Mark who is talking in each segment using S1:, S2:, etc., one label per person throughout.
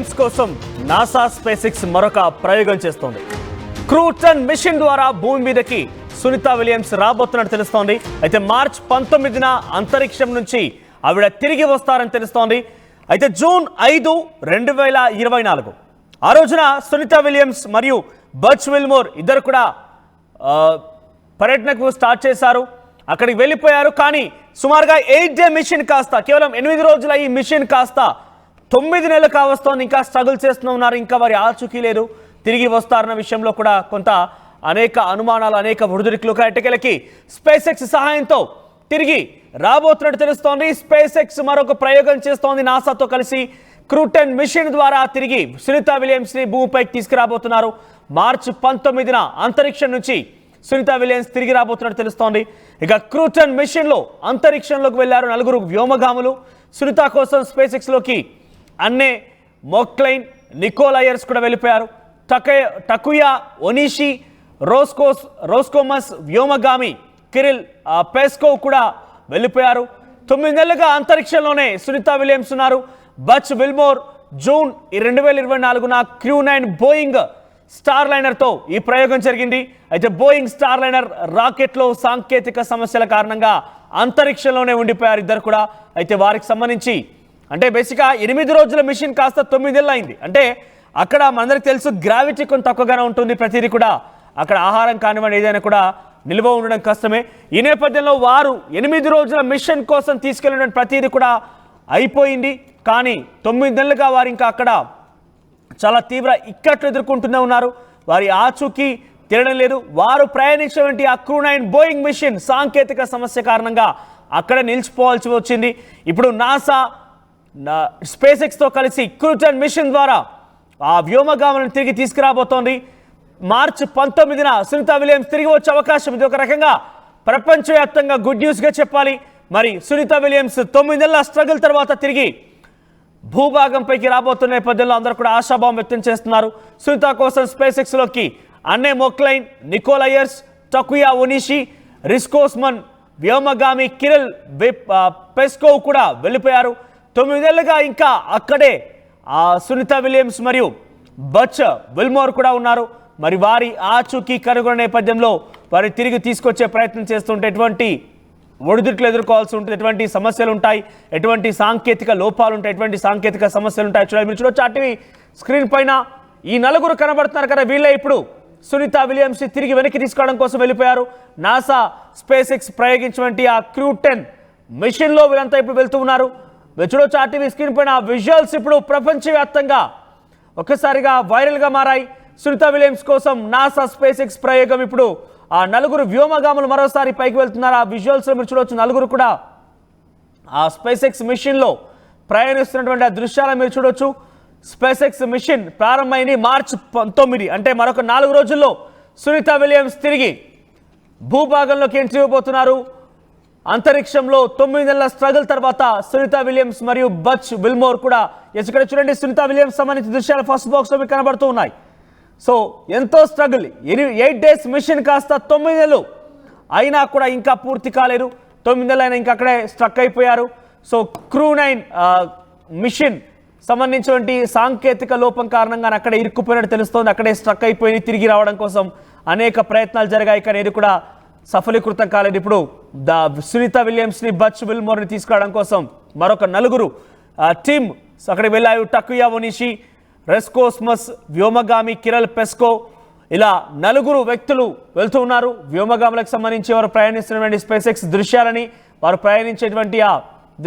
S1: Williams కోసం NASA space X మరొక ప్రయోగం చేస్తోంది. క్రూటన్ మిషన్ ద్వారా భూమి మీదకి సునీత విలియమ్స్ రాబోతున్నట్టు తెలుస్తోంది. అయితే మార్చ్ 19న అంతరిక్షం నుంచి ఆవిడ తిరిగి వస్తారని తెలుస్తోంది. అయితే జూన్ 5, 2024 ఆ రోజున సునీత విలియమ్స్ మరియు బచ్ విల్మోర్ ఇద్దరు కూడా పర్యటనకు స్టార్ట్ చేశారు. అక్కడికి వెళ్ళిపోయారు. కానీ సుమారుగా 8 డే మిషన్ కాస్త కేవలం 8 రోజుల ఈ మిషన్ కాస్త 9 నెలలు కావస్తోంది. ఇంకా స్ట్రగుల్ చేస్తూ ఉన్నారు. ఇంకా వారి ఆచూకీ లేదు. తిరిగి వస్తారన్న విషయంలో కూడా కొంత అనేక అనుమానాలు, అనేక ఒడిదుడుకులు, ఎట్టకేలకి స్పేస్ ఎక్స్ సహాయంతో తిరిగి రాబోతున్నట్టు తెలుస్తోంది. స్పేస్ ఎక్స్ మరొక ప్రయోగం చేస్తోంది. నాసాతో కలిసి క్రూటన్ మిషన్ ద్వారా తిరిగి సునీత విలియమ్స్ ని భూమిపైకి తీసుకురాబోతున్నారు. మార్చి 19న అంతరిక్షం నుంచి సునీత విలియమ్స్ తిరిగి రాబోతున్నట్టు తెలుస్తోంది. ఇక క్రూటన్ మిషన్ లో అంతరిక్షంలోకి వెళ్లారు 4 వ్యోమగాములు. సునీత కోసం స్పేస్ ఎక్స్ లోకి అన్నే మొక్లైన్, నికోల్ అయర్స్ కూడా వెళ్ళిపోయారు. టకుయా ఒనిషి, రోస్కోమస్ వ్యోమగామి కిరిల్ పెస్కోవ్ కూడా వెళ్ళిపోయారు. 9 నెలలుగా అంతరిక్షంలోనే సునీత విలియమ్స్ ఉన్నారు. బచ్ విల్మోర్ జూన్ 2024న క్రూ9 బోయింగ్ స్టార్ లైనర్తో ఈ ప్రయోగం జరిగింది. అయితే బోయింగ్ స్టార్ లైనర్ రాకెట్లో సాంకేతిక సమస్యల కారణంగా అంతరిక్షంలోనే ఉండిపోయారు ఇద్దరు కూడా. అయితే వారికి సంబంధించి అంటే బేసిక్గా 8 రోజుల మిషన్ కాస్త 9 నెలలు అయింది. అంటే అక్కడ మనందరికి తెలుసు గ్రావిటీ కొంత తక్కువగానే ఉంటుంది. ప్రతిదీ కూడా అక్కడ ఆహారం కానివ్వండి ఏదైనా కూడా నిల్వ ఉండడం కష్టమే. ఈ నేపథ్యంలో వారు 8 రోజుల మిషన్ కోసం తీసుకెళ్లిన ప్రతిదీ కూడా అయిపోయింది. కానీ 9 నెలలుగా వారు ఇంకా అక్కడ చాలా తీవ్ర ఇక్కట్లు ఎదుర్కొంటూనే ఉన్నారు. వారి ఆచూకీ తిరగడం లేదు. వారు ప్రయాణించినటువంటి ఆ క్రూ9 బోయింగ్ మిషన్ సాంకేతిక సమస్య కారణంగా అక్కడ నిలిచిపోవాల్సి వచ్చింది. ఇప్పుడు నాసా స్పేస్ ఎక్స్తో కలిసి క్రూటన్ మిషన్ ద్వారా ఆ వ్యోమగాములను తిరిగి తీసుకురాబోతోంది. మార్చి 19న సునీత విలియమ్స్ తిరిగి వచ్చే అవకాశం. ఇది ఒక రకంగా ప్రపంచవ్యాప్తంగా గుడ్ న్యూస్గా చెప్పాలి. మరి సునీత విలియమ్స్ 9 నెలల స్ట్రగుల్ తర్వాత తిరిగి భూభాగంపైకి రాబోతున్న నేపథ్యంలో అందరూ కూడా ఆశాభావం వ్యక్తం చేస్తున్నారు. సునీత కోసం స్పేస్ ఎక్స్లోకి Anne McClain, Nicole Ayers, Takuya Onishi, Roscosmos వ్యోమగామి కిరిల్ పెస్కోవ్ కూడా వెళ్ళిపోయారు. 9 నెలలుగా ఇంకా అక్కడే సునీత విలియమ్స్ మరియు బచ్ విల్మోర్ కూడా ఉన్నారు. మరి వారి ఆచూకీ కనుగొన్న నేపథ్యంలో వారి తిరిగి తీసుకొచ్చే ప్రయత్నం చేస్తుంటే ఎటువంటి ఒడిదుడుకులు ఎదుర్కోవాల్సి ఉంటుంది, ఎటువంటి సమస్యలు ఉంటాయి, ఎటువంటి సాంకేతిక లోపాలు ఉంటాయి, ఎటువంటి సాంకేతిక సమస్యలు ఉంటాయి చూడాలి. మీరు చూడొచ్చు ఆర్టీవీ స్క్రీన్ పైన ఈ 4 కనబడుతున్నారు కదా. వీళ్ళే ఇప్పుడు సునీత విలియమ్స్ తిరిగి వెనక్కి తీసుకోవడం కోసం వెళ్ళిపోయారు. నాసా స్పేస్ ఎక్స్ ప్రయోగించినటువంటి ఆ క్రూ10 మిషన్లో వీళ్ళంతా ఇప్పుడు వెళ్తూ ఉన్నారు. మీరు చూడొచ్చు ఆర్టీవీ స్క్రీన్ పైన విజువల్స్ ఇప్పుడు ప్రపంచవ్యాప్తంగా ఒక్కసారిగా వైరల్గా మారాయి. సునీత విలియమ్స్ కోసం నాసా స్పేస్ ఎక్స్ ప్రయోగం ఇప్పుడు ఆ 4 వ్యోమగాములు మరోసారి పైకి వెళ్తున్నారు. ఆ విజువల్స్ మీరు చూడవచ్చు. 4 కూడా ఆ స్పేస్ ఎక్స్ మిషన్లో ప్రయాణిస్తున్నటువంటి ఆ దృశ్యాలను మీరు చూడవచ్చు. స్పేస్ ఎక్స్ మిషన్ ప్రారంభమైంది మార్చి 19, అంటే మరొక 4 రోజుల్లో సునీత విలియమ్స్ తిరిగి భూభాగంలోకి ఎంట్రీ ఇవ్వబోతున్నారు. అంతరిక్షంలో 9 నెలల స్ట్రగుల్ తర్వాత సునీత విలియమ్స్ మరియు బచ్ విల్మోర్ కూడా ఇక్కడ చూడండి. సునీత విలియమ్స్ సంబంధించిన దృశ్యాలు ఫస్ట్ బాక్స్లో మీకు కనబడుతూ ఉన్నాయి. సో ఎంతో స్ట్రగుల్. 8 డేస్ మిషన్ కాస్త 9 నెలలు అయినా కూడా ఇంకా పూర్తి కాలేదు. 9 నెలలు అయినా ఇంకా అక్కడే స్ట్రక్ అయిపోయారు. సో క్రూ9 మిషన్ సంబంధించినటువంటి సాంకేతిక లోపం కారణంగా అక్కడే ఇరుక్కుపోయినట్టు తెలుస్తోంది. అక్కడే స్ట్రక్ అయిపోయి తిరిగి రావడం కోసం అనేక ప్రయత్నాలు జరిగాయి. కానీ ఇది కూడా సఫలీకృతం కాలేదు. ఇప్పుడు సునీత విలియమ్స్ని బచ్ విల్మోర్ని తీసుకురావడం కోసం మరొక 4 టీమ్ అక్కడికి వెళ్ళారు. టకుయా ఒనిషి, రెస్కోస్మస్ వ్యోమగామి కిరిల్ పెస్కోవ్, ఇలా 4 వ్యక్తులు వెళ్తూ ఉన్నారు. వ్యోమగాములకు సంబంధించి వారు ప్రయాణిస్తున్నటువంటి స్పేస్ ఎక్స్ దృశ్యాలని, వారు ప్రయాణించేటువంటి ఆ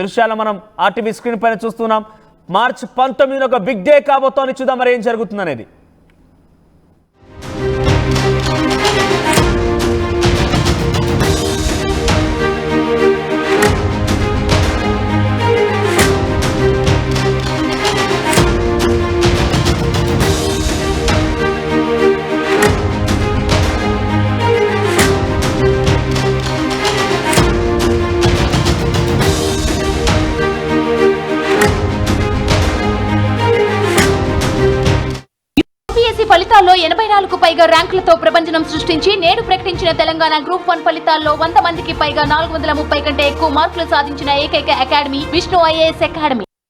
S1: దృశ్యాలను మనం ఆర్టీవీ స్క్రీన్ పైన చూస్తున్నాం. మార్చి 19న ఒక బిగ్ డే కాబోతోంది. చూద్దాం మరి ఏం జరుగుతుంది అనేది.
S2: ఫలితాల్లో 84కు పైగా ర్యాంకులతో ప్రపంచం సృష్టించి నేడు ప్రకటించిన తెలంగాణ గ్రూప్ 1 ఫలితాల్లో 100 మందికి పైగా 430 కంటే ఎక్కువ మార్కులు సాధించిన ఏకైక అకాడమీ విష్ణు ఐఏఎస్ అకాడమీ.